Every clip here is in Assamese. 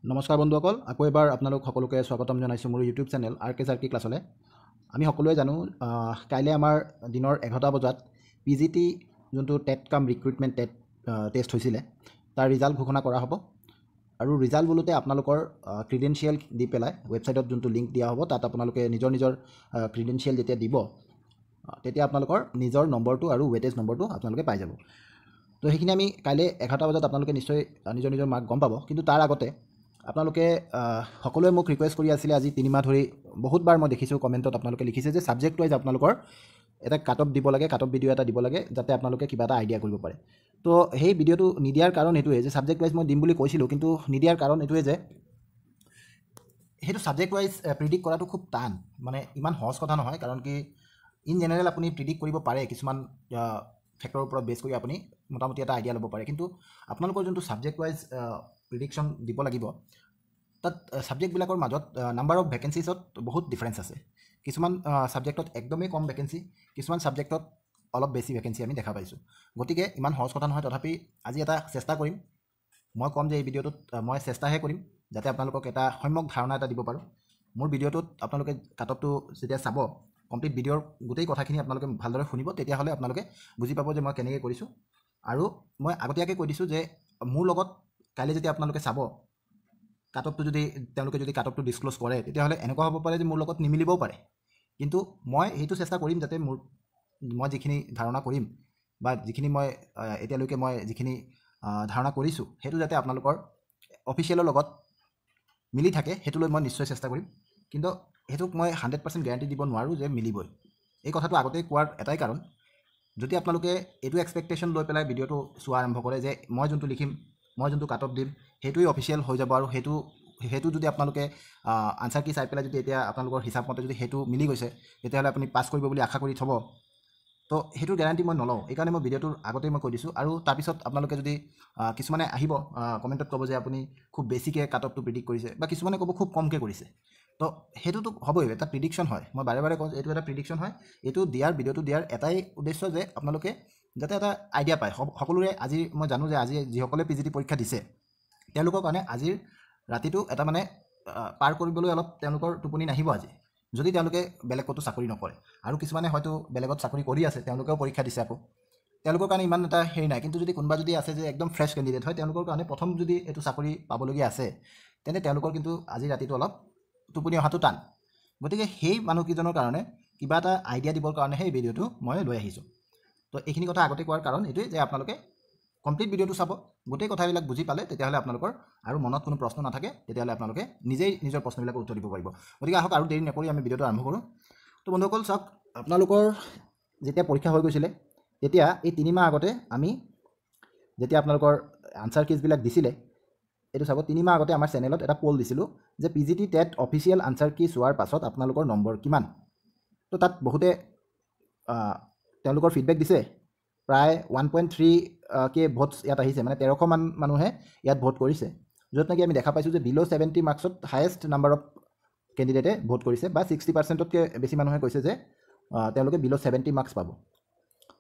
নমস্কাৰ বন্ধুসকল, আকৌ এবাৰ আপোনালোক সকলোকে স্বাগতম জনাইছোঁ মোৰ ইউটিউব চেনেল RK Sir ক্লাছলৈ। আমি সকলোৱে জানো কাইলৈ আমাৰ দিনৰ 11টা বজাত PGT যোনটো টেট কাম ৰিক্ৰুইটমেণ্ট টেষ্ট হৈছিলে তাৰ ৰিজাল্ট ঘোষণা কৰা হ'ব। আৰু ৰিজাল্ট বোলোতে আপোনালোকৰ ক্ৰিডেঞ্চিয়েল দি পেলাই ৱেবছাইটত যোনটো লিংক দিয়া হ'ব তাত আপোনালোকে নিজৰ ক্ৰিডেঞ্চিয়েল যেতিয়া দিব তেতিয়া আপোনালোকৰ নিজৰ নম্বৰটো আৰু ৱেটেজ নম্বৰটো আপোনালোকে পাই যাব। তো সেইখিনি আমি কাইলৈ 11টা বজাত আপোনালোকে নিশ্চয় নিজৰ মাৰ্ক গম পাব। কিন্তু তাৰ আগতে আপোনালোকে সকলোৱে মোক ৰিকুৱেষ্ট কৰি আছিলে আজি 3 মাহ ধৰি বহুতবাৰ মই দেখিছোঁ কমেণ্টত আপোনালোকে লিখিছে যে ছাবজেক্ট ৱাইজ আপোনালোকৰ এটা কাট অফ দিব লাগে, কাট অফ ভিডিঅ' এটা দিব লাগে যাতে আপোনালোকে কিবা এটা আইডিয়া কৰিব পাৰে। তো সেই ভিডিঅ'টো নিদিয়াৰ কাৰণ এইটোৱে যে ছাবজেক্ট ৱাইজ মই দিম বুলি কৈছিলোঁ, কিন্তু নিদিয়াৰ কাৰণ এইটোৱে যে সেইটো ছাবজেক্ট ৱাইজ প্ৰিডিক্ট কৰাটো খুব টান, মানে ইমান সহজ কথা নহয়। কাৰণ কি ইন জেনেৰেল আপুনি প্ৰিডিক্ট কৰিব পাৰে, কিছুমান ফেক্টৰৰ ওপৰত বেছ কৰি আপুনি মোটামুটি এটা আইডিয়া ল'ব পাৰে। কিন্তু আপোনালোকৰ যোনটো ছাবজেক্ট ৱাইজ প্ৰিডিকশ্যন দিব লাগিব তাত ছাবজেক্টবিলাকৰ মাজত নাম্বাৰ অফ ভেকেঞ্চিছত বহুত ডিফাৰেঞ্চ আছে। কিছুমান ছাবজেক্টত একদমেই কম ভেকেঞ্চি, কিছুমান ছাবজেক্টত অলপ বেছি ভেকেঞ্চি আমি দেখা পাইছোঁ। গতিকে ইমান সহজ কথা নহয়। তথাপি আজি এটা চেষ্টা কৰিম, মই ক'ম যে এই ভিডিঅ'টোত মই চেষ্টাহে কৰিম যাতে আপোনালোকক এটা সম্যক ধাৰণা এটা দিব পাৰোঁ। মোৰ ভিডিঅ'টোত আপোনালোকে কাট অফটো যেতিয়া চাব, কমপ্লিট ভিডিঅ'ৰ গোটেই কথাখিনি আপোনালোকে ভালদৰে শুনিব, তেতিয়াহ'লে আপোনালোকে বুজি পাব যে মই কেনেকৈ কৰিছোঁ। আৰু মই আগতীয়াকৈ কৈ দিছোঁ যে মোৰ লগত কাইলৈ যেতিয়া আপোনালোকে চাব কাট অফটো তেওঁলোকে যদি কাট অফটো ডিছক্ল'জ কৰে তেতিয়াহ'লে এনেকুৱা হ'ব পাৰে যে মোৰ লগত নিমিলিবও পাৰে। কিন্তু মই সেইটো চেষ্টা কৰিম যাতে মই যিখিনি ধাৰণা কৰিম বা যিখিনি মই এতিয়ালৈকে মই যিখিনি ধাৰণা কৰিছোঁ সেইটো যাতে আপোনালোকৰ অফিচিয়েলৰ লগত মিলি থাকে, সেইটো লৈ মই নিশ্চয় চেষ্টা কৰিম। কিন্তু সেইটোক মই 100% গেৰাণ্টি দিব নোৱাৰোঁ যে মিলিবই। এই কথাটো আগতেই কোৱাৰ এটাই কাৰণ, যদি আপোনালোকে এইটো এক্সপেক্টেশ্যন লৈ পেলাই ভিডিঅ'টো চোৱা আৰম্ভ কৰে যে মই যোনটো লিখিম, মই যোনটো কাট অফ দিম সেইটোৱে অফিচিয়েল হৈ যাব, আৰু সেইটো যদি আপোনালোকে আনচাৰ কি চাই পেলাই যদি এতিয়া আপোনালোকৰ হিচাপ মতে যদি সেইটো মিলি গৈছে তেতিয়াহ'লে আপুনি পাছ কৰিব বুলি আশা কৰি থ'ব, তো সেইটো গেৰাণ্টি মই নলওঁ। এইকাৰণে মই ভিডিঅ'টোৰ আগতেই মই কৈ দিছোঁ। আৰু তাৰপিছত আপোনালোকে যদি কিছুমানে আহিব কমেণ্টত ক'ব যে আপুনি খুব বেছিকৈ কাট অফটো প্ৰিডিক্ট কৰিছে, বা কিছুমানে ক'ব খুব কমকৈ কৰিছে। তো সেইটোতো হ'বই, এটা প্ৰিডিকশ্যন হয়। মই বাৰে বাৰে কওঁ এইটো এটা প্ৰিডিকশ্যন হয়। এইটো ভিডিঅ'টো দিয়াৰ এটাই উদ্দেশ্য যে আপোনালোকে যাতে এটা আইডিয়া পায়। সকলোৰে আজি মই জানো যে আজি যিসকলে PGT পৰীক্ষা দিছে তেওঁলোকৰ কাৰণে আজিৰ ৰাতিটো এটা মানে পাৰ কৰিবলৈ অলপ তেওঁলোকৰ টোপনি নাহিব আজি, যদি তেওঁলোকে বেলেগ ক'তো চাকৰি নকৰে। আৰু কিছুমানে হয়তো বেলেগত চাকৰি কৰি আছে, তেওঁলোকেও পৰীক্ষা দিছে, আকৌ তেওঁলোকৰ কাৰণে ইমান এটা হেৰি নাই। কিন্তু যদি কোনোবা যদি আছে যে একদম ফ্ৰেছ কেণ্ডিডেট হয়, তেওঁলোকৰ কাৰণে প্ৰথম যদি এইটো চাকৰি পাবলগীয়া আছে তেন্তে তেওঁলোকৰ কিন্তু আজি ৰাতিটো অলপ টোপনি অহাটো টান। গতিকে সেই মানুহকেইজনৰ কাৰণে কিবা এটা আইডিয়া দিবৰ কাৰণেহে এই ভিডিঅ'টো মই লৈ আহিছোঁ। তো এইখিনি কথা আগতে কোৱাৰ কাৰণ এইটোৱে যে আপোনালোকে কমপ্লিট ভিডিঅ'টো চাব, গোটেই কথাবিলাক বুজি পালে তেতিয়াহ'লে আপোনালোকৰ আৰু মনত কোনো প্ৰশ্ন নাথাকে, তেতিয়াহ'লে আপোনালোকে নিজেই নিজৰ প্ৰশ্নবিলাকৰ উত্তৰ দিব পাৰিব। গতিকে আহক আৰু দেৰি নকৰি আমি ভিডিঅ'টো আৰম্ভ কৰোঁ। তো বন্ধুসকল চাওক, আপোনালোকৰ যেতিয়া পৰীক্ষা হৈ গৈছিলে তেতিয়া এই 3 মাহ আগতে আমি যেতিয়া আপোনালোকৰ আনচাৰ কিজবিলাক দিছিলে, এইটো চাব, 3 মাহ আগতে আমাৰ চেনেলত এটা পল দিছিলোঁ যে PGT টেট অফিচিয়েল আনচাৰ কি চোৱাৰ পাছত আপোনালোকৰ নম্বৰ কিমান। তো তাত বহুতে তেওঁলোকৰ ফিডবেক দিছে। প্ৰায় 1.3K ভোটছ ইয়াত আহিছে, মানে 1300মান মানুহে ইয়াত ভোট কৰিছে, য'ত নেকি আমি দেখা পাইছোঁ যে বিল' 70 মাৰ্কছত হায়েষ্ট নাম্বাৰ অফ কেণ্ডিডেটে ভোট কৰিছে, বা 60%তকৈ বেছি মানুহে কৈছে যে তেওঁলোকে বিল' 70 মাৰ্কছ পাব।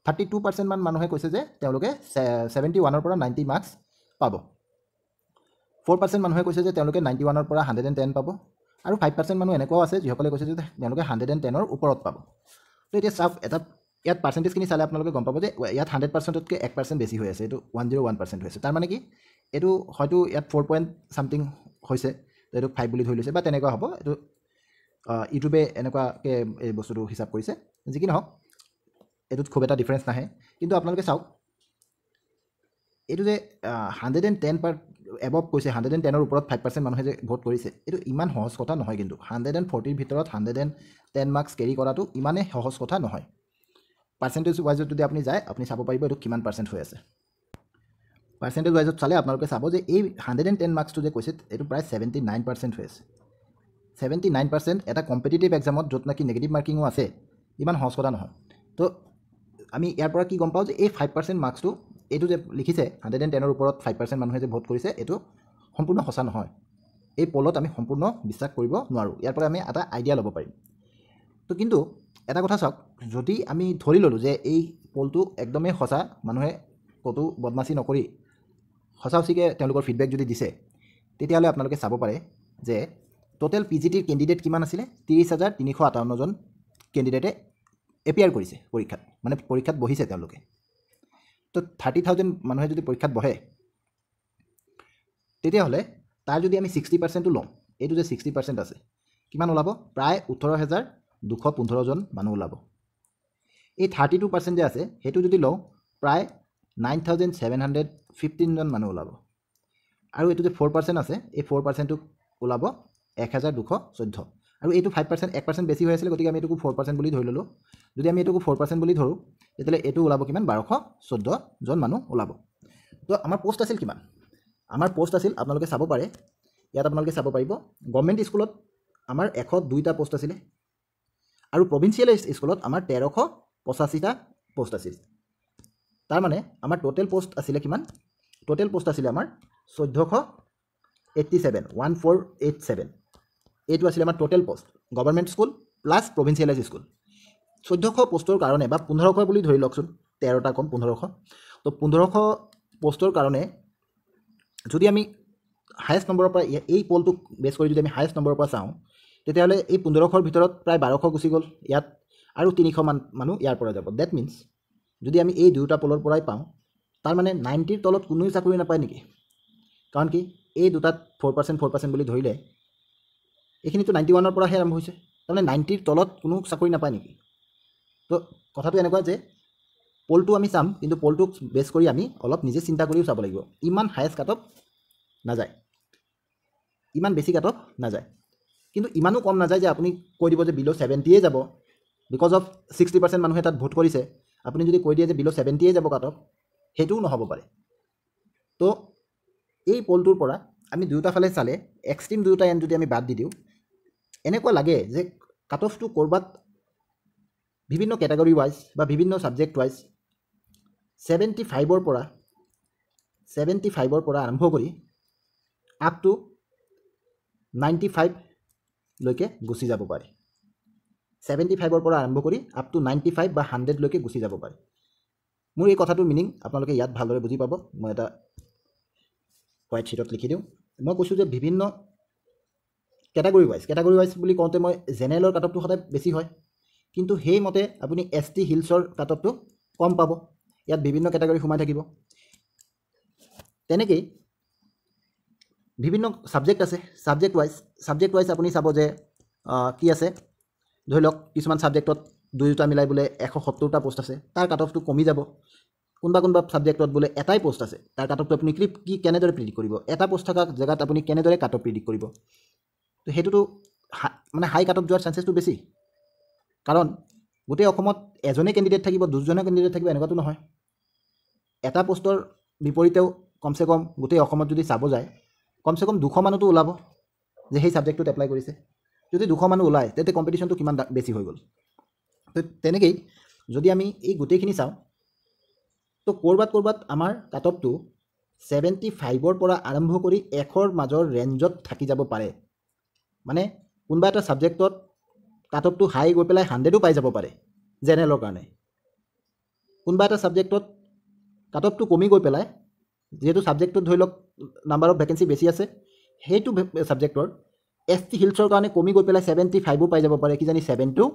32% মান মানুহে কৈছে যে তেওঁলোকে 71ৰ পৰা 90 মাৰ্কছ পাব। 4% মানুহে কৈছে যে তেওঁলোকে 91ৰ পৰা 110 পাব। আৰু 5% মানুহ এনেকুৱাও আছে যিসকলে কৈছে যে তেওঁলোকে 110ৰ ওপৰত পাব। তো এতিয়া চাওক, ইয়াত পাৰ্চেণ্টেজখিনি চালে আপোনালোকে গম পাব যে ইয়াত 100%তকৈ 1% বেছি হৈ আছে, এইটো 101% হৈ আছে। তাৰমানে কি, এইটো হয়তো ইয়াত 4 পইণ্ট ছামথিং হৈছে, তো এইটো 5 বুলি ধৰি লৈছে বা তেনেকুৱা হ'ব। এইটো ইউটিউবে এনেকুৱাকৈ এই বস্তুটো হিচাপ কৰিছে। যি কি নহওক, এইটোত খুব এটা ডিফাৰেঞ্চ নাহে। কিন্তু আপোনালোকে চাওক, এইটো যে 110 এবভ কৈছে, 110ৰ ওপৰত 5% মানুহে যে ভোট কৰিছে, এইটো ইমান সহজ কথা নহয়। কিন্তু 140ৰ ভিতৰত 110 মাৰ্কছ কেৰি কৰাটো ইমানেই সহজ কথা নহয়। পাৰ্চেণ্টেজ ৱাইজত যদি আপুনি যায়, আপুনি চাব পাৰিব এইটো কিমান পাৰ্চেণ্ট হৈ আছে। পাৰ্চেণ্টেজ ৱাইজত চালে আপোনালোকে চাব যে এই 110 মাৰ্কছটো যে কৈছে এইটো প্ৰায় 79% হৈ আছে। 79% এটা কম্পিটিটিভ এক্সামত য'ত নেকি নেগেটিভ মাৰ্কিঙো আছে, ইমান সহজ কথা নহয়। তো আমি ইয়াৰ পৰা কি গম পাওঁ যে এই 5% মাৰ্কছটো, এইটো যে লিখিছে 110ৰ ওপৰত 5% মানুহে যে ভোট কৰিছে, এইটো সম্পূৰ্ণ সঁচা নহয়। এই পলত আমি সম্পূৰ্ণ বিশ্বাস কৰিব নোৱাৰোঁ। ইয়াৰ পৰা আমি এটা আইডিয়া ল'ব পাৰিম। তো কিন্তু এটা কথা চাওক, যদি আমি ধৰি ল'লোঁ যে এই পলটো একদমেই সঁচা, মানুহে ক'তো বদমাচি নকৰি সঁচা সঁচিকৈ তেওঁলোকৰ ফিডবেক যদি দিছে, তেতিয়াহ'লে আপোনালোকে চাব পাৰে যে টোটেল PGTৰ কেণ্ডিডেট কিমান আছিলে 30,358জন কেণ্ডিডেটে এপিয়াৰ কৰিছে পৰীক্ষাত মানে পৰীক্ষাত বহিছে তেওঁলোকে তো 30,000 মানুহে যদি পৰীক্ষাত বহে তেতিয়াহ'লে তাৰ যদি আমি 60%টো লওঁ এইটো যে 60% আছে কিমান ওলাব প্ৰায় 18,215জন মানুহ ওলাব এই 32% যে আছে সেইটো যদি লওঁ প্ৰায় 9,715জন মানুহ ওলাব আৰু এইটো যে 4% আছে এই 4%টো ওলাব 1,214 আৰু এইটো 5% 1% বেছি হৈ আছিল গতিকে আমি এইটোকো 4% বুলি ধৰি ল'লোঁ যদি আমি এইটোকো 4% বুলি ধৰোঁ তেতিয়াহ'লে এইটো ওলাব কিমান 1,214জন মানুহ ওলাব তো আমাৰ পোষ্ট আছিল কিমান আমাৰ পোষ্ট আছিল আপোনালোকে চাব পাৰে ইয়াত আপোনালোকে চাব পাৰিব গভৰ্ণমেণ্ট স্কুলত আমাৰ 102টা পোষ্ট আছিলে আৰু প্ৰভিন্সিয়েল স্কুলত আমাৰ 1,385টা পোষ্ট আছিল তাৰ মানে আমাৰ টোটেল পোষ্ট আছিলে কিমান টোটেল পোষ্ট আছিলে আমাৰ 1487 এইটো আছিলে আমাৰ total post government school plus provincialise school 1400 পোষ্টৰ কাৰণে বা 1500 বুলি ধৰি লওকচোন 13টা কম 1500 তো 1500 পোষ্টৰ কাৰণে যদি আমি হায়েষ্ট নম্বৰৰ পৰা এই পলটোক বেছ কৰি যদি আমি হায়েষ্ট নম্বৰৰ পৰা চাওঁ তেতিয়াহ'লে এই 1500ৰ ভিতৰত প্ৰায় 1200 গুচি গ'ল ইয়াত আৰু 300 মান মানুহ ইয়াৰ পৰা যাব ডেট মিনছ যদি আমি এই দুটা পলৰ পৰাই পাওঁ তাৰ মানে 90ৰ তলত কোনোই চাকৰি নাপায় নেকি কাৰণ কি এই দুটাত 4% বুলি ধৰিলে এইখিনিতো 91ৰ পৰাহে আৰম্ভ হৈছে তাৰমানে 90ৰ তলত কোনো চাকৰি নাপায় নেকি তো কথাটো এনেকুৱা যে পলটো আমি চাম কিন্তু পলটোক বেছ কৰি আমি অলপ নিজে চিন্তা কৰিও চাব লাগিব ইমান হায়েষ্ট কাট অফ নাযায় ইমান বেছি কাট অফ নাযায় কিন্তু ইমানো কম নাযায় যে আপুনি কৈ দিব যে বিল' 70য়ে যাব বিকজ অফ 60% মানুহে তাত ভোট কৰিছে আপুনি যদি কৈ দিয়ে যে বিল' 70য়ে যাব কাট অফ সেইটোও নহ'ব পাৰে তো এই পলটোৰ পৰা আমি দুয়োটা ফালে চালে এক্সট্ৰিম দুয়োটা এণ্ড যদি আমি বাদ দি দিওঁ এনেকুৱা লাগে যে কাট অফটো ক'ৰবাত বিভিন্ন কেটাগৰী ৱাইজ বা বিভিন্ন ছাবজেক্ট ৱাইজ 75ৰ পৰা আৰম্ভ কৰি আপ টু 95 লৈকে গুচি যাব পাৰে 75ৰ পৰা আৰম্ভ কৰি আপ টু 95 বা 100 লৈকে গুচি যাব পাৰে মোৰ এই কথাটোৰ মিনিং আপোনালোকে ইয়াত ভালদৰে বুজি পাব মই এটা হোৱাইট শ্বীটত লিখি দিওঁ মই কৈছোঁ যে বিভিন্ন কেটাগৰী ৱাইজ বুলি কওঁতে মই জেনেৰেলৰ কাট অফটো সদায় বেছি হয় কিন্তু সেইমতে আপুনি ST হিলছৰ কাট অফটো কম পাব ইয়াত বিভিন্ন কেটাগৰী সোমাই থাকিব তেনেকেই বিভিন্ন ছাবজেক্ট আছে ছাবজেক্ট ৱাইজ আপুনি চাব যে কি আছে ধৰি লওক কিছুমান ছাবজেক্টত দুয়োটা মিলাই বোলে 170টা পোষ্ট আছে তাৰ কাট অফটো কমি যাব কোনোবা ছাবজেক্টত বোলে এটাই পোষ্ট আছে তাৰ কাট অফটো আপুনি কি কেনেদৰে প্ৰিডিক্ট কৰিব এটা পোষ্ট থকা জেগাত আপুনি কেনেদৰে কাট অফ প্ৰিডিক্ট কৰিব তো সেইটোতো মানে হাই কাট অফ যোৱাৰ চান্সেছটো বেছি কাৰণ গোটেই অসমত এজনে কেণ্ডিডেট থাকিব দুজনে কেণ্ডিডেট থাকিব এনেকুৱাতো নহয় এটা পোষ্টৰ বিপৰীতেও কমচে কম গোটেই অসমত যদি চাব যায় কমচে কম 200 মানুহতো ওলাব যে সেই ছাবজেক্টটোত এপ্লাই কৰিছে যদি 200 মানুহ ওলায় তেন্তে কম্পিটিশ্যনটো কিমান বেছি হৈ গ'ল তো তেনেকেই যদি আমি এই গোটেইখিনি চাওঁ তো ক'ৰবাত আমাৰ কাট অফটো 75ৰ পৰা আৰম্ভ কৰি 100ৰ মাজৰ ৰেঞ্জত থাকি যাব পাৰে মানে কোনোবা এটা ছাবজেক্টত কাট অফটো হাই গৈ পেলাই 100ও পাই যাব পাৰে জেনেৰেলৰ কাৰণে কোনোবা এটা ছাবজেক্টত কাট অফটো কমি গৈ পেলাই যেহেতু ছাবজেক্টটোত ধৰি লওক নাম্বাৰ অফ ভেকেঞ্চি বেছি আছে সেইটো ছাবজেক্টৰ ST হিলছৰ কাৰণে কমি গৈ পেলাই 75ও পাই যাব পাৰে কিজানি 7ও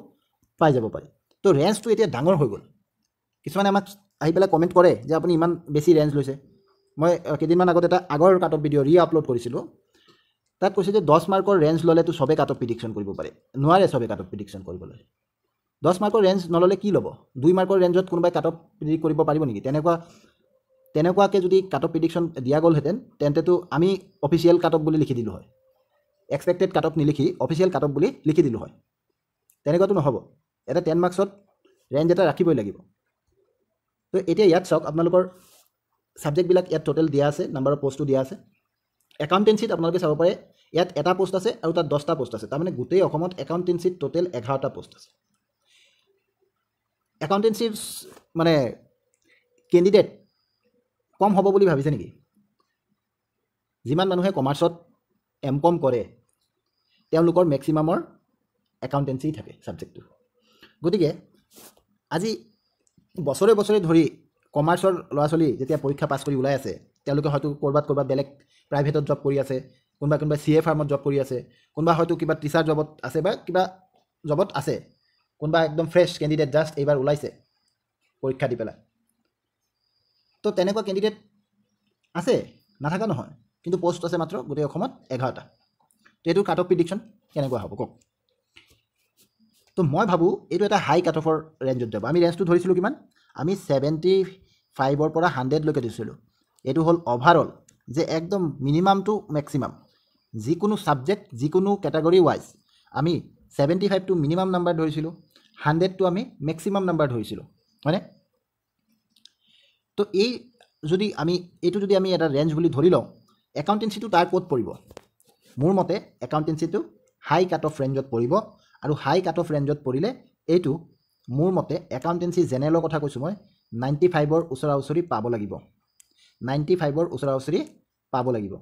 পাই যাব পাৰে তো ৰেঞ্জটো এতিয়া ডাঙৰ হৈ গ'ল কিছুমানে আমাক আহি পেলাই কমেণ্ট কৰে যে আপুনি ইমান বেছি ৰেঞ্জ লৈছে মই কেইদিনমান আগত এটা আগৰ কাট অফ ভিডিঅ' আপলোড কৰিছিলোঁ তাত কৈছে যে 10 মাৰ্কৰ ৰেঞ্জ ল'লেতো চবেই কাট অফ প্ৰিডিকশ্যন কৰিব পাৰে নোৱাৰে চবেই কাট অফ প্ৰিডিকশ্যন কৰিবলৈ 10 মাৰ্কৰ ৰেঞ্জ নল'লে কি ল'ব 2 মাৰ্কৰ ৰেঞ্জত কোনোবাই কাট অফ প্ৰিডিক্ট কৰিব পাৰিব নেকি তেনেকুৱাকৈ যদি কাট অফ প্ৰিডিকশ্যন দিয়া গ'লহেঁতেন তেন্তেতো আমি অফিচিয়েল কাট অফ বুলি লিখি দিলোঁ হয় এক্সপেক্টেড কাট অফ নিলিখি অফিচিয়েল কাট অফ বুলি লিখি দিলোঁ হয় তেনেকুৱাতো নহ'ব এটা 10 মাৰ্কছত ৰেঞ্জ এটা ৰাখিবই লাগিব তো এতিয়া ইয়াত চাওক আপোনালোকৰ ছাবজেক্টবিলাক ইয়াত টোটেল দিয়া আছে নাম্বাৰ অফ পষ্টটো দিয়া আছে একাউণ্টেঞ্চিত আপোনালোকে চাব পাৰে ইয়াত এটা পোষ্ট আছে আৰু তাত 10টা পোষ্ট আছে তাৰমানে গোটেই অসমত একাউণ্টেঞ্চিত টোটেল 11টা পোষ্ট আছে একাউণ্টেঞ্চিৰ মানে কেণ্ডিডেট কম হ'ব বুলি ভাবিছে নেকি যিমান মানুহে কমাৰ্চত M.Com কৰে তেওঁলোকৰ মেক্সিমামৰ একাউণ্টেঞ্চি থাকে ছাবজেক্টটো গতিকে আজি বছৰে ধৰি কমাৰ্চৰ ল'ৰা ছোৱালী যেতিয়া পৰীক্ষা পাছ কৰি ওলাই আছে তেওঁলোকে হয়তো ক'ৰবাত বেলেগ প্ৰাইভেটত জব কৰি আছে কোনোবা কোনোবা CA ফাৰ্মত জব কৰি আছে, কোনোবা হয়তো কিবা টিচাৰ জবত আছে বা কিবা জবত আছে, কোনোবা একদম ফ্ৰেছ কেণ্ডিডেট জাষ্ট এইবাৰ ওলাইছে পৰীক্ষা দি পেলাই। তো তেনেকুৱা কেণ্ডিডেট আছে, নাথাকা নহয়, কিন্তু পোষ্ট আছে মাত্ৰ গোটেই অসমত 11টা। তো এইটো কাট অফ প্ৰিডিকশ্যন কেনেকুৱা হ'ব কওক। তো মই ভাবোঁ এইটো এটা হাই কাট অফৰ ৰেঞ্জত যাব। আমি ৰেঞ্জটো ধৰিছিলোঁ কিমান, আমি 75ৰ পৰা 100লৈকে দিছিলোঁ। এইটো হ'ল অভাৰঅল, যে একদম মিনিমাম টু মেক্সিমাম যিকোনো ছাবজেক্ট যিকোনো কেটাগৰী ৱাইজ আমি 75টো মিনিমাম নাম্বাৰ ধৰিছিলোঁ, 100টো আমি মেক্সিমাম নাম্বাৰ ধৰিছিলোঁ, হয়নে? তো এইটো যদি আমি এটা ৰেঞ্জ বুলি ধৰি লওঁ, একাউণ্টেঞ্চিটো তাৰ ক'ত পৰিব? মোৰ মতে একাউণ্টেঞ্চিটো হাই কাট অফ ৰেঞ্জত পৰিব। আৰু হাই কাট অফ ৰেঞ্জত পৰিলে এইটো মোৰ মতে একাউণ্টেঞ্চি জেনেৰেলৰ কথা কৈছোঁ মই, 95ৰ ওচৰা ওচৰি পাব লাগিব। 95ৰ ওচৰা ওচৰি পাব লাগিব।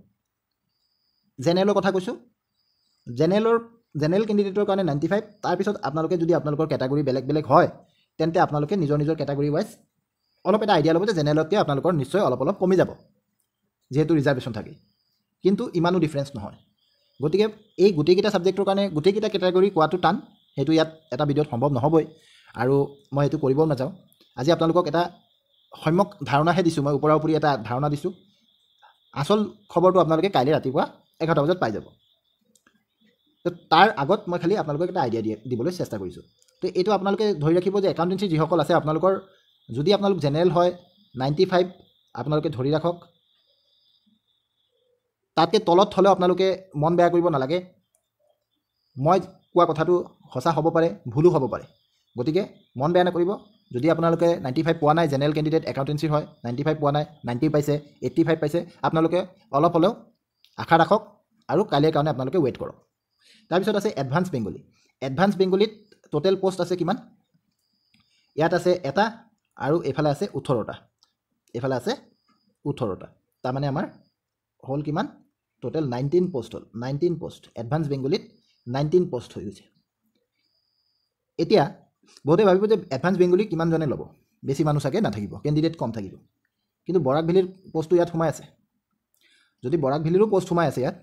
জেনেৰেলৰ কথা কৈছোঁ, জেনেৰেল কেণ্ডিডেটৰ কাৰণে 95। তাৰপিছত আপোনালোকে যদি আপোনালোকৰ কেটাগৰী বেলেগ বেলেগ হয়, তেন্তে আপোনালোকে নিজৰ নিজৰ কেটাগৰী ৱাইজ অলপ এটা আইডিয়া ল'ব যে জেনেৰেলতকৈ আপোনালোকৰ নিশ্চয় অলপ অলপ কমি যাব, যিহেতু ৰিজাৰ্ভেশ্যন থাকে, কিন্তু ইমানো ডিফাৰেঞ্চ নহয়। গতিকে এই গোটেইকেইটা ছাবজেক্টৰ কাৰণে গোটেইকেইটা কেটাগৰী কোৱাটো টান, সেইটো ইয়াত এটা ভিডিঅ'ত সম্ভৱ নহ'বই, আৰু মই সেইটো কৰিবও নাযাওঁ। আজি আপোনালোকক এটা সম্যক ধাৰণাহে দিছোঁ, মই ওপৰা ওপৰি এটা ধাৰণা দিছোঁ। আচল খবৰটো আপোনালোকে কাইলৈ ৰাতিপুৱা 11টা বজাত পাই যাব। তো তাৰ আগত মই খালি আপোনালোকক এটা আইডিয়া দিবলৈ চেষ্টা কৰিছোঁ। তো এইটো আপোনালোকে ধৰি ৰাখিব যে একাউণ্টেঞ্চি যিসকল আছে, আপোনালোকৰ যদি আপোনালোক জেনেৰেল হয় 95 আপোনালোকে ধৰি ৰাখক। তাতকৈ তলত হ'লেও আপোনালোকে মন বেয়া কৰিব নালাগে। মই কোৱা কথাটো সঁচা হ'ব পাৰে, ভুলো হ'ব পাৰে, গতিকে মন বেয়া নকৰিব। যদি আপোনালোকে 95 পোৱা নাই, জেনেৰেল কেণ্ডিডেট একাউণ্টেঞ্চিৰ হয়, 95 পোৱা নাই, 90 পাইছে, 85 পাইছে, আপোনালোকে অলপ হ'লেও আশা ৰাখক আৰু কাইলৈৰ কাৰণে আপোনালোকে ৱেইট কৰক। তাৰপিছত আছে এডভান্স বেংগলী। এডভান্স বেংগলীত টোটেল পোষ্ট আছে কিমান? ইয়াত আছে এটা, আৰু এইফালে আছে 18টা, এইফালে আছে 18টা। তাৰমানে আমাৰ হ'ল কিমান? টোটেল 19 পোষ্ট হ'ল। 19 পোষ্ট এডভান্স বেংগলীত 19 পোষ্ট হৈ গৈছে। এতিয়া বহুতে ভাবিব যে এডভান্স বেংগলী কিমানজনে ল'ব, বেছি মানুহ চাগে নাথাকিব, কেণ্ডিডেট কম থাকিব। কিন্তু বৰাক ভেলীৰ পোষ্টটো ইয়াত সোমাই আছে। যদি বৰাক ভেলীৰো পোষ্ট সোমাই আছে ইয়াত,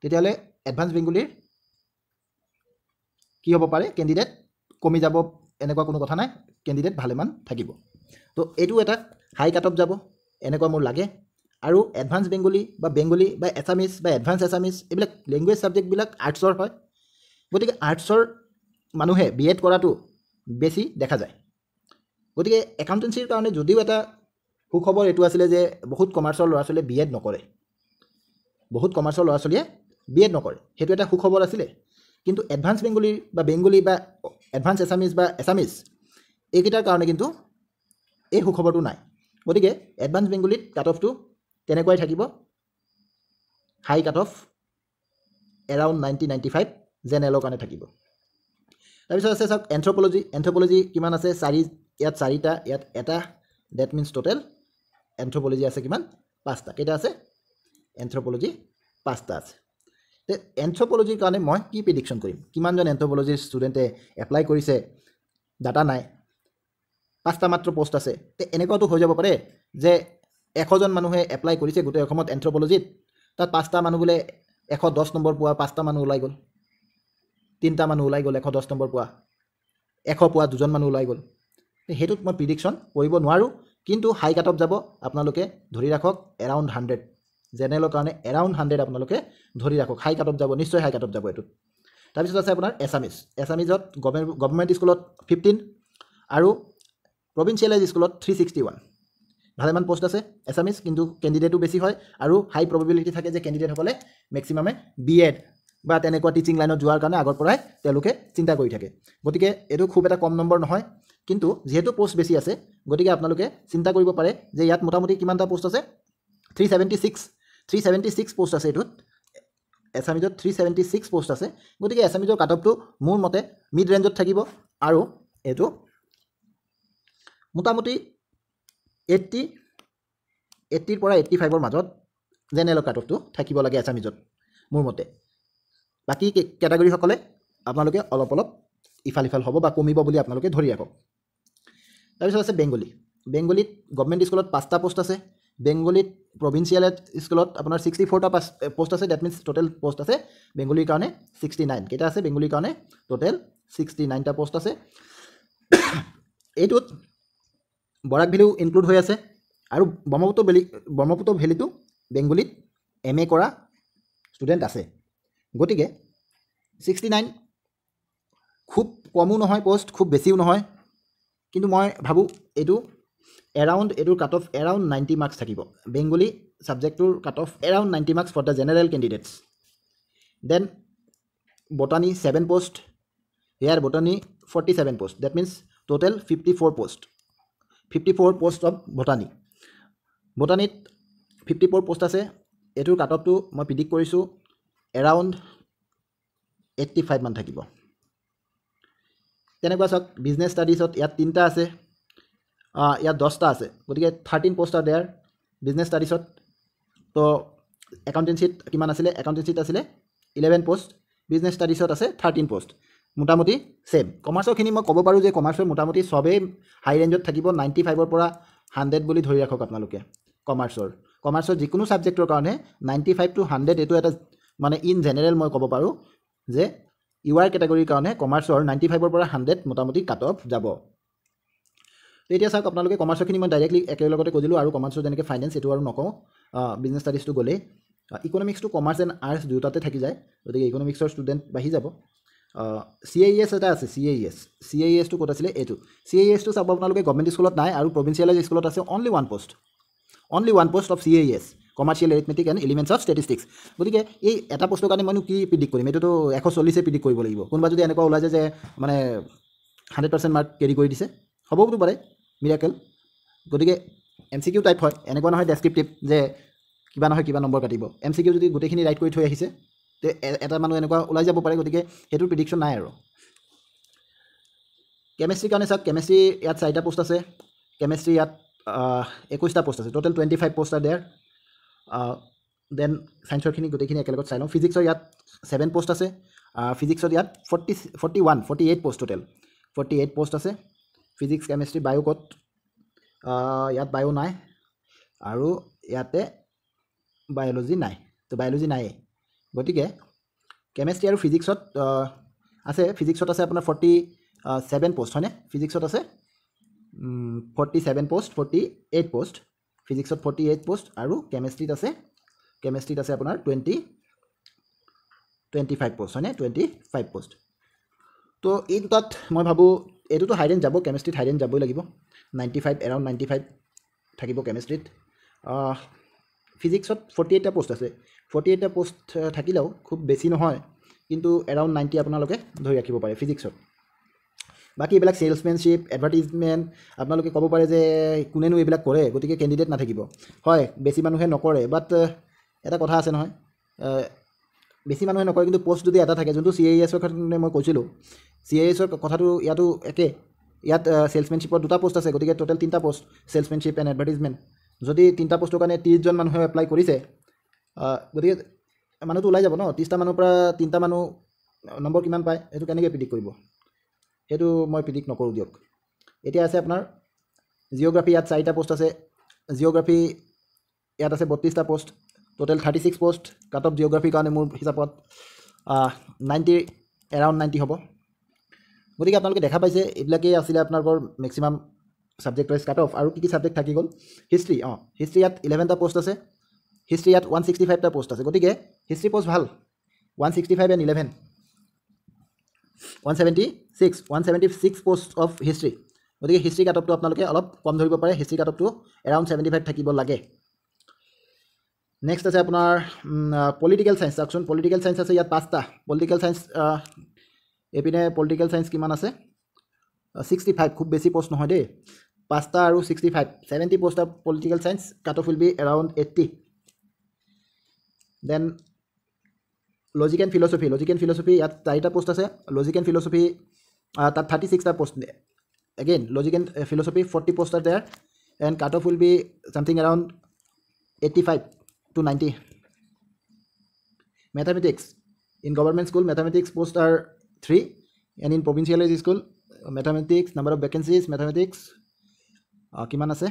তেতিয়াহ'লে এডভান্স বেংগলীৰ কি হ'ব পাৰে, কেণ্ডিডেট কমি যাব, এনেকুৱা কোনো কথা নাই, কেণ্ডিডেট ভালেমান থাকিব। তো এইটো এটা হাই কাট অফ যাব এনেকুৱা মোৰ লাগে। আৰু এডভান্স বেংগলী বা এছামিছ বা এডভান্স এছামিছ এইবিলাক লেংগুৱেজ ছাবজেক্টবিলাক আৰ্টছৰ হয়, গতিকে আৰ্টছৰ মানুহে BEd কৰাটো বেছি দেখা যায়। গতিকে একাউণ্টেঞ্চিৰ কাৰণে যদিও এটা সুখবৰ এইটো আছিলে যে বহুত কমাৰ্চৰ ল'ৰা ছোৱালীয়ে BEd নকৰে, বহুত কমাৰ্চৰ ল'ৰা ছোৱালীয়ে BEd নকৰে, সেইটো এটা সুখবৰ আছিলে। কিন্তু এডভান্স বেংগলী বা এডভান্স এছামিছ বা এছামিছ এইকেইটাৰ কাৰণে কিন্তু এই সুখবৰটো নাই। গতিকে এডভান্স বেংগলীত কাট অফটো তেনেকুৱাই থাকিব, হাই কাট অফ এৰাউণ্ড 90-95 জেনেৰেলৰ কাৰণে থাকিব। তাৰপিছত আছে চাওক এন্থ্ৰপলজি। এন্থ্ৰপলজি কিমান আছে? ইয়াত 4টা, ইয়াত এটা, ডেট মিনছ টোটেল এন্থ্ৰপলজি আছে কিমান? 5টা। কেইটা আছে? এন্থ্ৰপলজি 5টা আছে। তে এন্থ্ৰপলজিৰ কাৰণে মই কি প্ৰিডিকশ্যন কৰিম? কিমানজন এন্থ্ৰপলজিৰ ষ্টুডেণ্টে এপ্লাই কৰিছে, ডাটা নাই, 5টা মাত্ৰ পোষ্ট আছে। তে এনেকুৱাতো হৈ যাব পাৰে যে 100জন মানুহে এপ্লাই কৰিছে গোটেই অসমত এন্থ্ৰপলজিত, তাত 5টা মানুহ বোলে 110 নম্বৰ পোৱা 5টা মানুহ ওলাই গ'ল, 3টা মানুহ ওলাই গ'ল 110 নম্বৰ পোৱা, 100 পোৱা 2জন মানুহ ওলাই গ'ল। সেইটোত মই প্ৰিডিকশ্যন কৰিব নোৱাৰোঁ, কিন্তু হাই কাট অফ যাব। আপোনালোকে ধৰি ৰাখক এৰাউণ্ড 100, জেনেৰেলৰ কাৰণে এৰাউণ্ড 100 আপোনালোকে ধৰি ৰাখক, হাই কাট অফ যাব, নিশ্চয় হাই কাট অফ যাব এইটোত। তাৰপিছত আছে আপোনাৰ এছামিছ। এছামিজত গভৰ্ণমেণ্ট স্কুলত 15 আৰু প্ৰভিঞ্চিয়েলাইজ স্কুলত 361, ভালেমান পোষ্ট আছে এছামিছ, কিন্তু কেণ্ডিডেটো বেছি হয় আৰু হাই প্ৰবেবিলিটি থাকে যে কেণ্ডিডেটসকলে মেক্সিমামে BEd বা তেনেকুৱা টিচিং লাইনত যোৱাৰ কাৰণে আগৰ পৰাই তেওঁলোকে চিন্তা কৰি থাকে। গতিকে এইটো খুব এটা কম নম্বৰ নহয়, কিন্তু যিহেতু পোষ্ট বেছি আছে, গতিকে আপোনালোকে চিন্তা কৰিব পাৰে যে ইয়াত মোটামুটি কিমানটা পোষ্ট আছে? 376 পোষ্ট আছে এইটোত। এছামিজত 376 পোষ্ট আছে। গতিকে এছামিজৰ কাট অফটো মোৰ মতে মিড ৰেঞ্জত থাকিব, আৰু এইটো মোটামুটি 80ৰ পৰা 85ৰ মাজত জেনেৰেলৰ কাট অফটো থাকিব লাগে এছামিজত মোৰ মতে। বাকী কেটাগৰীসকলে আপোনালোকে অলপ অলপ ইফাল সিফাল হ'ব বা কমিব বুলি আপোনালোকে ধৰি ৰাখক। তাৰপিছত আছে বেংগলী। বেংগলীত গভৰ্ণমেণ্ট স্কুলত 5টা পোষ্ট আছে, বেংগলীত প্ৰভিঞ্চিয়েল স্কুলত আপোনাৰ 64টা পোষ্ট আছে, ডেট মিনছ টোটেল পোষ্ট আছে বেংগলীৰ কাৰণে 69। কেইটা আছে বেংগলীৰ কাৰণে? টোটেল 69টা পোষ্ট আছে। এইটোত বৰাক ভেলিও ইনক্লুড হৈ আছে আৰু ব্ৰহ্মপুত্ৰ ভেলীটো বেংগলীত MA কৰা ষ্টুডেণ্ট আছে। গতিকে 69 খুব কমো নহয় পোষ্ট, খুব বেছিও নহয়, কিন্তু মই ভাবোঁ এইটো এইটোৰ কাট অফ এৰাউণ্ড 90 মাৰ্কছ থাকিব। বেংগলী ছাবজেক্টটোৰ cut off around 90 marks for the general candidates. Then botany 7 post, here botany 47 post, that means total 54 post. 54 post of বটানীত 54 পোষ্ট আছে। এইটোৰ কাট অফটো মই প্ৰিডিক্ট কৰিছোঁ এৰাউণ্ড 85 মান থাকিব। তেনেকুৱা চাওক বিজনেছ ষ্টাডিজত ইয়াত 3টা আছে, ইয়াত 10টা আছে, গতিকে 13 পোষ্ট আৰ দেয়াৰ বিজনেছ ষ্টাডিজত। তো একাউণ্টেঞ্চিত কিমান আছিলে? একাউণ্টেঞ্চিত আছিলে 11 পোষ্ট, বিজনেছ ষ্টাডিজত আছে 13 পোষ্ট, মোটামুটি ছেম। কমাৰ্চৰখিনি মই ক'ব পাৰোঁ যে কমাৰ্চৰ মোটামুটি চবেই হাই ৰেঞ্জত থাকিব, 95ৰ পৰা 100 বুলি ধৰি ৰাখক আপোনালোকে। কমাৰ্চৰ যিকোনো ছাবজেক্টৰ কাৰণে 95 to 100 এইটো এটা মানে ইন জেনেৰেল মই ক'ব পাৰোঁ যে UR কেটেগৰীৰ কাৰণে কমাৰ্চৰ 95ৰ পৰা 100 মোটামুটি কাট অফ যাব। তো এতিয়া চাওক আপোনালোকে কমাৰ্চৰখিনি মই ডাইৰেক্টলি একেলগতে কৈ দিলোঁ, আৰু কমাৰ্চৰ যেনেকৈ ফাইনেন্স এইটো আৰু নকওঁ। বিজনেছ ষ্টাডিজটো গ'লেই ইকনমিক্সটো কমাৰ্চ এণ্ড আৰ্টছ দুয়োটাতে থাকি যায়, গতিকে ইকনমিক্সৰ ষ্টুডেণ্ট বাঢ়ি যাব। CAES এটা আছে, CAESটো ক'ত আছিলে? এইটো CAESটো চাব আপোনালোকে গভৰ্ণমেণ্ট স্কুলত নাই, আৰু প্ৰভিঞ্চিয়েলাইজ স্কুলত আছে only one post off CAES, commercial arithmetic and elements of statistics. গতিকে এই এটা পোষ্টৰ কাৰণে মইনো কি প্ৰিডিক্ট কৰিম? এইটোতো 140 প্ৰিডিক্ট কৰিব লাগিব। কোনোবা যদি এনেকুৱা ওলাই যায় যে মানে 100% মাৰ্ক কেৰি কৰি দিছে, হ'বওতো পাৰে মিৰাকেল। গতিকে MCQ টাইপ হয়, এনেকুৱা নহয় ডেছক্ৰিপটিভ যে কিবা নহয় কিবা নম্বৰ কাটিব। MCQ যদি গোটেইখিনি ৰাইট কৰি থৈ আহিছে তে এটা মানুহ এনেকুৱা ওলাই যাব পাৰে, গতিকে সেইটোৰ প্ৰিডিকশ্যন নাই আৰু। কেমেষ্ট্ৰিৰ কাৰণে চাওক, কেমেষ্ট্ৰি ইয়াত 4টা পোষ্ট আছে, কেমেষ্ট্ৰি ইয়াত 21টা পোষ্ট আছে, টোটেল 25 পোষ্ট আছে দেয়াৰ। দেন ছায়েন্সৰখিনি গোটেইখিনি একেলগত চাই লওঁ। ফিজিক্সৰ ইয়াত 7 পোষ্ট আছে, ফিজিক্সত ইয়াত 48 পোষ্ট, টোটেল 48 পোষ্ট আছে। ফিজিক্স, কেমেষ্ট্ৰি, বায়ো ক'ত? ইয়াত বায়ো নাই, আৰু ইয়াতে বায়'লজি নাই, তো বায়'লজি নায়েই। গতিকে কেমেষ্ট্ৰি আৰু ফিজিক্সত আছে, ফিজিক্সত আছে আপোনাৰ 47 পোষ্ট, হয়নে? ফিজিক্সত আছে 47 পোষ্ট, 48 পোষ্ট, ফিজিক্সত 48 পোষ্ট, আৰু কেমেষ্ট্ৰিত আছে আপোনাৰ 25 পোষ্ট, হয়নে? 25 পোষ্ট। তো এই দুটাত মই ভাবোঁ এইটোতো হাই ৰেঞ্জ যাব, কেমেষ্ট্ৰিত হাই ৰেঞ্জ যাবই লাগিব, 95 এৰাউণ্ড 95 থাকিব কেমেষ্ট্ৰিত। ফিজিক্সত 48টা পোষ্ট আছে, 48টা পোষ্ট থাকিলেও খুব বেছি নহয়, কিন্তু এৰাউণ্ড 90 আপোনালোকে ধৰি ৰাখিব পাৰে ফিজিক্সত। বাকী এইবিলাক চেলছমেনশ্বিপ, এডভাৰ্টিজমেণ্ট আপোনালোকে ক'ব পাৰে যে কোনেনো এইবিলাক কৰে, গতিকে কেণ্ডিডেট নাথাকিব। হয়, বেছি মানুহে নকৰে, বাট এটা কথা আছে নহয়, বেছি মানুহে নকৰে কিন্তু পোষ্ট যদি এটা থাকে, যোনটো CAESৰ কাৰণে মই কৈছিলোঁ, CAESৰ কথাটো ইয়াতো একে। ইয়াত চেলছমেনশ্বিপৰ 2টা পোষ্ট আছে, গতিকে টোটেল 3টা পোষ্ট, চেলছমেনশ্বিপ এণ্ড এডভাৰ্টিজমেণ্ট। যদি 3টা পোষ্টৰ কাৰণে 30জন মানুহে এপ্লাই কৰিছে, গতিকে মানুহটো ওলাই যাব ন। 30টা মানুহৰ পৰা 3টা মানুহ নম্বৰ কিমান পায় সেইটো কেনেকৈ প্ৰিডিক্ট কৰিব? সেইটো মই প্ৰিডিক্ট নকৰোঁ দিয়ক। এতিয়া আছে আপোনাৰ জিঅ'গ্ৰাফী, ইয়াত 4টা পোষ্ট আছে। জিঅ'গ্ৰাফী ইয়াত আছে 32টা post, total 36 post. Cut off জিঅ'গ্ৰাফীৰ কাৰণে মোৰ হিচাপত 90 এৰাউণ্ড 90 হ'ব। গতিকে আপোনালোকে দেখা পাইছে এইবিলাকেই আছিলে আপোনালোকৰ maximum subject wise cut off. আৰু কি ছাবজেক্ট থাকি গ'ল? হিষ্ট্ৰী। হিষ্ট্ৰী ইয়াত 11টা পোষ্ট আছে, হিষ্ট্ৰী ইয়াত 165টা পোষ্ট আছে, গতিকে হিষ্ট্ৰী পোষ্ট ভাল। 165 and 11 176 পোষ্ট অফ হিষ্ট্ৰী। গতিকে হিষ্ট্ৰী কাট অফটো আপোনালোকে অলপ কম ধৰিব পাৰে, হিষ্ট্ৰী কাট অফটো এৰাউণ্ড 75 থাকিব লাগে। নেক্সট আছে আপোনাৰ পলিটিকেল ছায়েন্স। চাওকচোন, পলিটিকেল ছায়েন্স আছে ইয়াত 5টা। পলিটিকেল ছায়েন্স এইপিনে পলিটিকেল ছায়েন্স কিমান আছে? 65, খুব বেছি পোষ্ট নহয় দেই, 5টা আৰু 65, 70 post of political science. Cut off will be around 80। Then logic and philosophy. ইয়াত 4টা পোষ্ট আছে। লজিক এণ্ড ফিলচফি তাত 36টা post. Again logic and philosophy 40 post are there and cut off will be something around 85 to 90. Mathematics. In government school, mathematics posts are 3, and in provincial school, mathematics, number of vacancies, mathematics, কিমান আছে?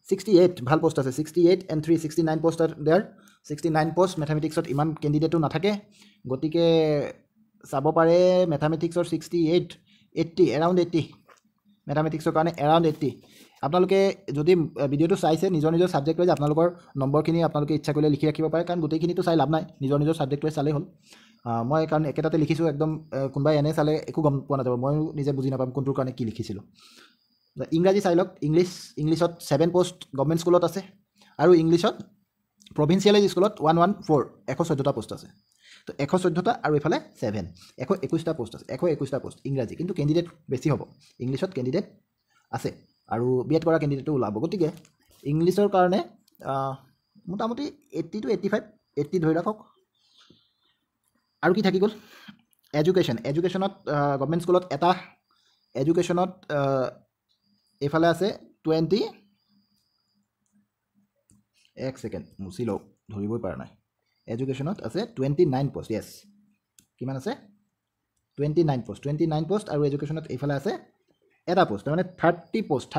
68 ভাল পোষ্ট আছে 68 and 3 69 post are there 69 post মেথামেটিক্সত ইমান কেণ্ডিডেটো নাথাকে গতিকে চাব পাৰে মেথামেটিক্সৰ 68 80 এৰাউণ্ড 80 মেথামেটিক্সৰ কাৰণে এৰাউণ্ড 80 আপোনালোকে যদি ভিডিঅ'টো চাইছে নিজৰ নিজৰ ছাবজেক্ট ৱাইজ আপোনালোকৰ নম্বৰখিনি আপোনালোকে ইচ্ছা কৰিলে লিখি ৰাখিব পাৰে কাৰণ গোটেইখিনিতো চাই লাভ নাই নিজৰ নিজৰ ছাবজেক্ট ৱাইজ চালেই হ'ল মই কাৰণ একেটাতে লিখিছোঁ একদম কোনোবাই এনে চালে একো গম পোৱা নাযাব ময়ো নিজে বুজি নাপাম কোনটোৰ কাৰণে কি লিখিছিলোঁ ইংৰাজী চাই লওক ইংলিছত 7 পোষ্ট গভৰ্ণমেণ্ট স্কুলত আছে আৰু ইংলিছত প্ৰভিঞ্চিয়েলাইজ স্কুলত 114 114টা পোষ্ট আছে তো 114টা আৰু এইফালে 7 121টা পোষ্ট আছে 121টা পোষ্ট ইংৰাজী কিন্তু কেণ্ডিডেট বেছি হ'ব ইংলিছত কেণ্ডিডেট আছে আৰু বিএড কৰা কেণ্ডিডেটো ওলাব গতিকে ইংলিছৰ কাৰণে মোটামুটি 80 to 85 80 ধৰি ৰাখক আৰু কি থাকি গ'ল এডুকেশ্যনত গভৰ্ণমেণ্ট স্কুলত এটা এডুকেশ্যনত এইফালে আছে 20 এক ছেকেণ্ড মুচি লওক ধৰিবই পৰা নাই এডুকেশ্যনত আছে 29 পোষ্ট য়েছ কিমান আছে 29 পোষ্ট আৰু এডুকেশ্যনত এইফালে আছে এটা পোষ্ট মানে 30 পোষ্ট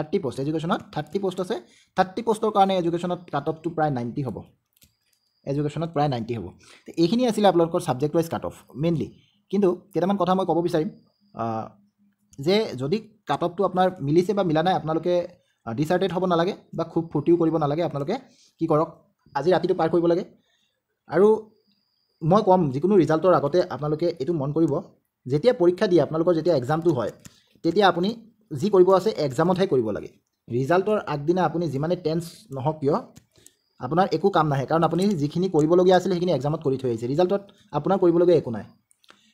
এডুকেশ্যনত 30 পোষ্ট আছে 30 পোষ্টৰ কাৰণে এডুকেশ্যনত কাট অফটো প্ৰায় 90 হ'ব এডুকেশ্যনত প্ৰায় 90 হ'ব তো এইখিনি আছিলে আপোনালোকৰ subject wise cut off mainly কিন্তু কেইটামান কথা মই ক'ব বিচাৰিম যে যদি কাট অফটো আপোনাৰ মিলিছে বা মিলা নাই আপোনালোকে ডিচাৰ্টেড হ'ব নালাগে বা খুব ফূৰ্তিও কৰিব নালাগে আপোনালোকে কি কৰক আজি ৰাতিটো পাৰ কৰিব লাগে আৰু মই ক'ম যিকোনো ৰিজাল্টৰ আগতে আপোনালোকে এইটো মন কৰিব যেতিয়া পৰীক্ষা দিয়ে আপোনালোকৰ যেতিয়া এক্সামটো হয় তেতিয়া আপুনি যি কৰিব আছে এক্সামতহে কৰিব লাগে ৰিজাল্টৰ আগদিনা আপুনি যিমানে টেন্স নহওক কিয় আপোনাৰ একো কাম নাহে কাৰণ আপুনি যিখিনি কৰিবলগীয়া আছিল সেইখিনি এক্সামত কৰি থৈ আহিছে ৰিজাল্টত আপোনাৰ কৰিবলগীয়া একো নাই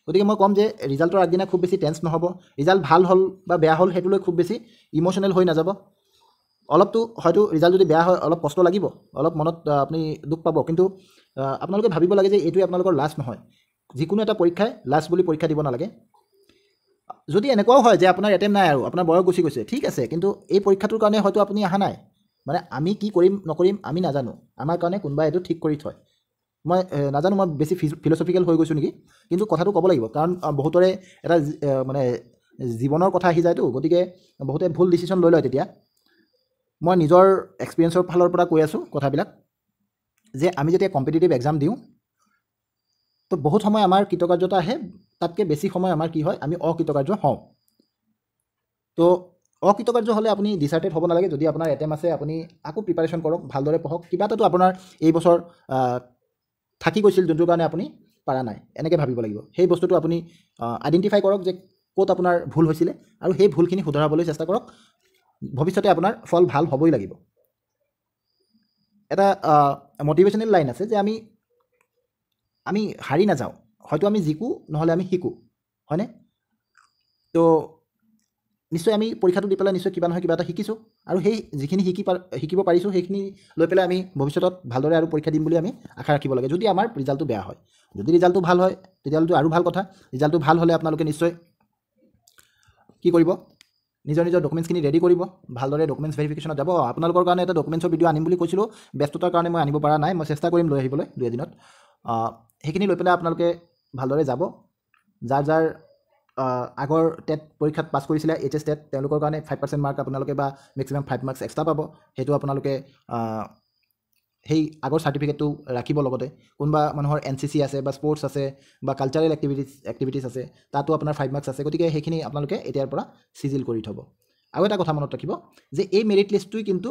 গতিকে মই ক'ম যে ৰিজাল্টৰ আগদিনা খুব বেছি টেন্স নহ'ব ৰিজাল্ট ভাল হ'ল বা বেয়া হ'ল সেইটো লৈ খুব বেছি ইম'চনেল হৈ নাযাব অলপতো হয়তো ৰিজাল্ট যদি বেয়া হয় অলপ কষ্ট লাগিব অলপ মনত আপুনি দুখ পাব কিন্তু আপোনালোকে ভাবিব লাগে যে এইটোৱে আপোনালোকৰ লাষ্ট নহয় যিকোনো এটা পৰীক্ষাই লাষ্ট বুলি পৰীক্ষা দিব নালাগে যদি এনেকুৱাও হয় যে আপোনাৰ এটেম্প নাই আৰু আপোনাৰ বয়স গুচি গৈছে ঠিক আছে কিন্তু এই পৰীক্ষাটোৰ কাৰণে হয়তো আপুনি অহা নাই মানে আমি কি কৰিম নকৰিম আমি নাজানো আমাৰ কাৰণে কোনোবাই এইটো ঠিক কৰি থয় মই নাজানো মই বেছি ফিলচফিকেল হৈ গৈছোঁ নেকি কিন্তু কথাটো ক'ব লাগিব কাৰণ বহুতৰে এটা মানে জীৱনৰ কথা আহি যায়তো গতিকে বহুতে ভুল ডিচিশ্যন লৈ লয় তেতিয়া মই নিজৰ এক্সপিৰিয়েঞ্চৰ ফালৰ পৰা কৈ আছোঁ কথাবিলাক যে আমি যেতিয়া কম্পিটিটিভ এক্সাম দিওঁ তো বহুত সময় আমাৰ কৃতকাৰ্যতা আহে তাতকৈ বেছি সময় আমাৰ কি হয় আমি অকৃতকাৰ্য হওঁ তো অকৃতকাৰ্য হ'লে আপুনি ডিচাৰ্টেড হ'ব নালাগে যদি আপোনাৰ এটেম আছে আপুনি আকৌ প্ৰিপাৰেশ্যন কৰক ভালদৰে পঢ়ক কিবা এটাতো আপোনাৰ এই বছৰ থাকি গৈছিল যোনটোৰ কাৰণে আপুনি পাৰা নাই এনেকৈ ভাবিব লাগিব সেই বস্তুটো আপুনি আইডেণ্টিফাই কৰক যে ক'ত আপোনাৰ ভুল হৈছিলে আৰু সেই ভুলখিনি শুধৰাবলৈ চেষ্টা কৰক ভৱিষ্যতে আপোনাৰ ফল ভাল হ'বই লাগিব এটা মটিভেশ্যনেল লাইন আছে যে আমি হাৰি নাযাওঁ হয়তো আমি জিকোঁ নহ'লে আমি শিকোঁ হয়নে তো নিশ্চয় আমি পৰীক্ষাটো দি পেলাই নিশ্চয় কিবা নহয় কিবা এটা শিকিছোঁ আৰু সেই যিখিনি শিকিব পাৰিছোঁ সেইখিনি লৈ পেলাই আমি ভৱিষ্যতত ভালদৰে আৰু পৰীক্ষা দিম বুলি আমি আশা ৰাখিব লাগে যদি আমাৰ ৰিজাল্টটো বেয়া হয় যদি ৰিজাল্টটো ভাল হয় তেতিয়াহ'লেতো আৰু ভাল কথা ৰিজাল্টটো ভাল হ'লে আপোনালোকে নিশ্চয় কি কৰিব নিজৰ ডকুমেণ্টছখিনি ৰেডি কৰিব ভালদৰে ডকুমেণ্টছ ভেৰিফিকেশ্যনত যাব আপোনালোকৰ কাৰণে এটা ডকুমেণ্টছৰ ভিডিঅ' আনিম বুলি কৈছিলোঁ ব্যস্ততাৰ কাৰণে মই আনিব পৰা নাই মই চেষ্টা কৰিম লৈ আহিবলৈ 2 এদিনত সেইখিনি লৈ পেলাই আপোনালোকে ভালদৰে যাব যাৰ আগৰ টেট পৰীক্ষাত পাছ কৰিছিলে HS টেট তেওঁলোকৰ কাৰণে 5% মাৰ্ক আপোনালোকে বা মেক্সিমাম 5 মাৰ্কছ এক্সট্ৰা পাব সেইটো আপোনালোকে সেই আগৰ চাৰ্টিফিকেটটো ৰাখিব লগতে কোনোবা মানুহৰ NCC আছে বা স্পৰ্টছ আছে বা কালচাৰেল এক্টিভিটিছ আছে তাতো আপোনাৰ 5 মাৰ্কছ আছে গতিকে সেইখিনি আপোনালোকে এতিয়াৰ পৰা চিজিল কৰি থ'ব আৰু এটা কথা মনত ৰাখিব যে এই মেৰিট লিষ্টটোই কিন্তু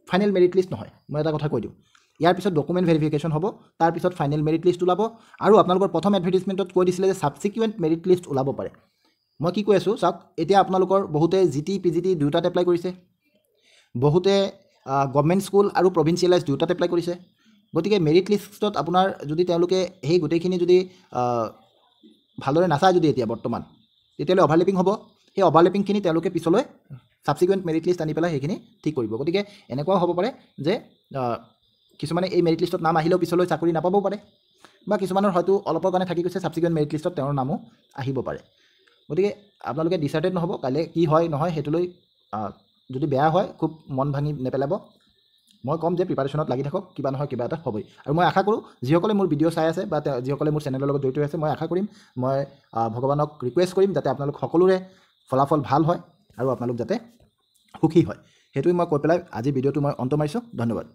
ফাইনেল মেৰিট লিষ্ট নহয় মই এটা কথা কৈ দিওঁ ইয়াৰ পিছত ডকুমেণ্ট ভেৰিফিকেশ্যন হ'ব তাৰপিছত ফাইনেল মেৰিট লিষ্ট ওলাব আৰু আপোনালোকৰ প্ৰথম এডভাৰটাইজমেণ্টত কৈ দিছিলে যে ছাবছিকুৱেণ্ট মেৰিট লিষ্ট ওলাব পাৰে মই কি কৈ আছোঁ চাওক এতিয়া আপোনালোকৰ বহুতে GT PGT দুয়োটাত এপ্লাই কৰিছে বহুতে গভৰ্ণমেণ্ট স্কুল আৰু প্ৰভিঞ্চিয়েলাইজ দুয়োটাত এপ্লাই কৰিছে গতিকে মেৰিট লিষ্টত আপোনাৰ যদি তেওঁলোকে সেই গোটেইখিনি যদি ভালদৰে নাচায় যদি এতিয়া বৰ্তমান তেতিয়াহ'লে অভাৰলেপিং হ'ব সেই অভাৰলেপিংখিনি তেওঁলোকে পিছলৈ ছাবছিকুৱেণ্ট মেৰিট লিষ্ট আনি পেলাই সেইখিনি ঠিক কৰিব গতিকে এনেকুৱাও হ'ব পাৰে যে কিছুমানে এই মেৰিট লিষ্টত নাম আহিলেও পিছলৈ চাকৰি নাপাবও পাৰে বা কিছুমানৰ হয়তো অলপৰ কাৰণে থাকি গৈছে ছাবছিকুৱেণ্ট মেৰিট লিষ্টত তেওঁৰ নামো আহিব পাৰে গতিকে আপোনালোকে ডিচাইডেড নহ'ব কাইলৈ কি হয় নহয় সেইটোলৈ যদি বেয়া হয় খুব মন ভাঙি নেপেলাব মই ক'ম যে প্ৰিপাৰেশ্যনত লাগি থাকক কিবা নহয় কিবা এটা হ'বই আৰু মই আশা কৰোঁ যিসকলে মোৰ ভিডিঅ' চাই আছে বা যিসকলে মোৰ চেনেলৰ লগত জড়িত হৈ আছে মই আশা কৰিম মই ভগৱানক ৰিকুৱেষ্ট কৰিম যাতে আপোনালোক সকলোৰে ফলাফল ভাল হয় আৰু আপোনালোক যাতে সুখী হয় সেইটোৱে মই কৈ পেলাই আজি ভিডিঅ'টো মই অন্ত মাৰিছোঁ। ধন্যবাদ।